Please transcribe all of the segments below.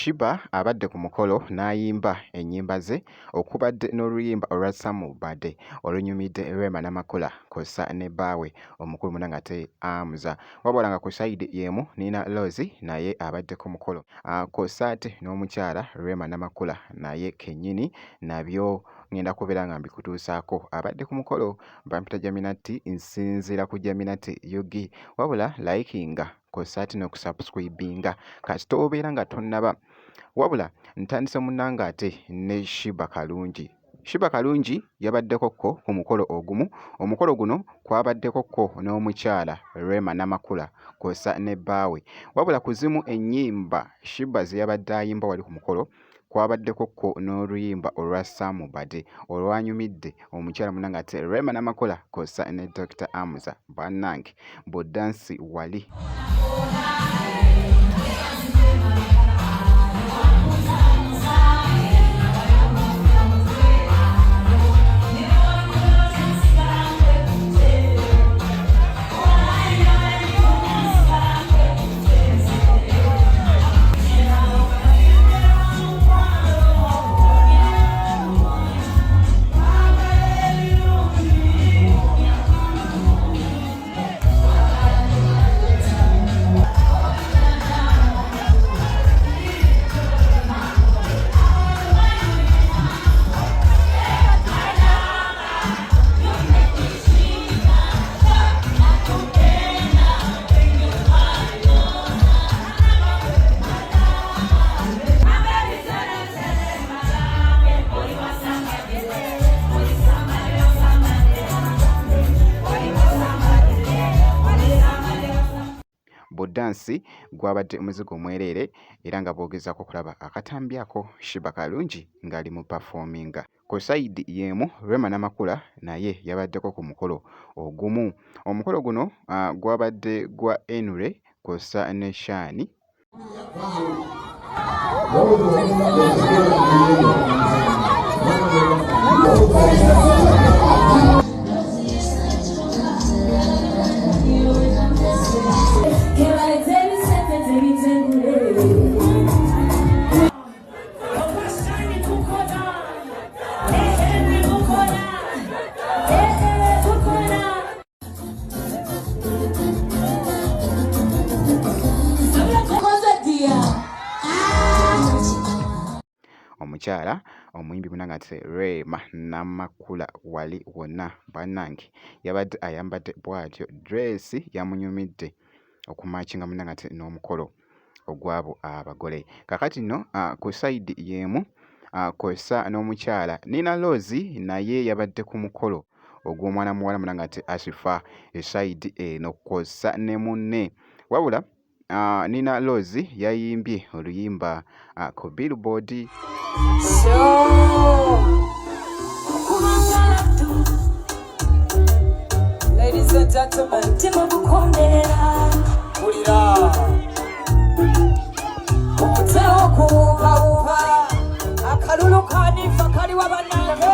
Shiba abadde ku mukolo n'ayimba ennyimba ze okubadde n'oluyimba olwa Ssamubadde olunyumidde Rema Namakula kw'ossa ne bbaawe omukulu Munnangate Amuza. Wabula nga ku sayidi y'emu Nina Rose naye abadde ku mukolo kw'ossa ate n'omukyala Rema Namakula naye kennyini nabyo ngenda kubeera nga mbikutuusaako. Abadde ku mukolo bampita Jaminati nsinziira ku Jaminati Yugi, wabula likinga kw'ossa ate n'okusubscribinga kasita obeera nga tonnaba. Wabula ntandise munnange ate ne Shiba Kalungi. Shiba Kalungi yabaddekokko ku mukolo ogumu. Omukolo guno kwabaddekokko n'omukyala Rema Namakula kw'ossa ne bbaawe. Wabula ku zimu ennyimba Shiba ze yabadde ayimba wali ku mukolo kwabaddekokko n'oluyimba olwa Ssamubadde olwanyumidde omukyala munnange ate Rema Namakula kw'ossa ne Dr. Amuza. Bannange buddansi wali. Buddansi gwabadde muzigo mwereere era nga boogezaako okulaba akatambi ako Shiba Kalungi ng'ali mu performinga. Ku sayidi y'emu Rema Namakula naye yabaddeko ku mukolo ogumu. Omukolo guno gwabadde gwa Enure kw'ossa ne Shani. Omukyala omuyimbi Munnangate Rema Namakula wali wonna bannange yabadde ayambadde bw'atyo, dress yamunyumidde okumakinga Munnangate n'omukolo ogw'abo abagole. Kakati nno ku sayidi y'emu kw'ossa n'omukyala Nina Rose naye yabadde ku mukolo ogw'omwana muwala Munnangate Asifa esayidi eno kw'ossa ne munne. Wabula Nina Rose yayimbye oluyimba ku Billboard. Ladies and gentlemen, Timo Bukondera Ulira Omuteo kuupa akalulu kanifa kali wabanange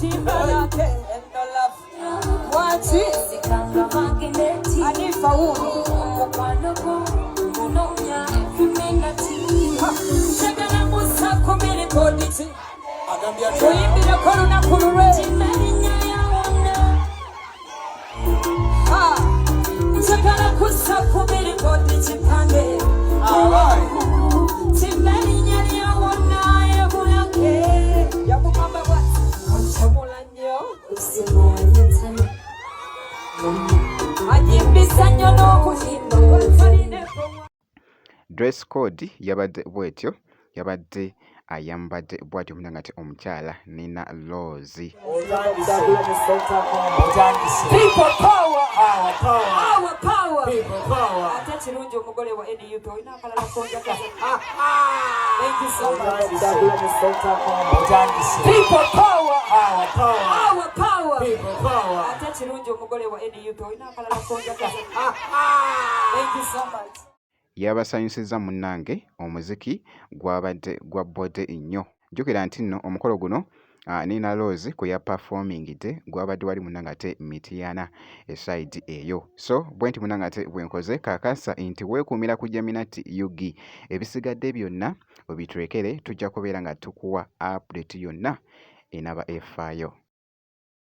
Chimbalake endolaf Wati Anifa uni Shagala musa kumili koditi Kuimbira koruna kurure Shagala kusa kumili koditi pande Timeli nyali ya wana ya bulake Ya mukamba wati Mchamula nyo Usimu wa nyutani Ajimbisa nyono kuhimba Wafarine Dress code yabadde bwetyo, yabadde ayambadde bw'atyo Munnangate omukyala Nina Rose. People power, our power, our power, people power. Ate kirungi omugole wa NUP olina akalala konja kaza. Thank you so much. People power, our power, our power, people power. Ate kirungi omugole wa NUP olina akalala konja kaza. Thank you so much. Yabasanyusizza munnange omuziki gwabadde gwa bode nnyo. Jjukira nti nno omukolo guno Nina Rose kwe ya performingidde gwabadde wali munangate Mityana eside eyo. So bwenti munangate bwenkoze kakasa nti weekuumira ku Geminati Yugi. Ebisigadde byonna obitwekere tujja kubeera nga tukuwa update yonna enaba efaayo.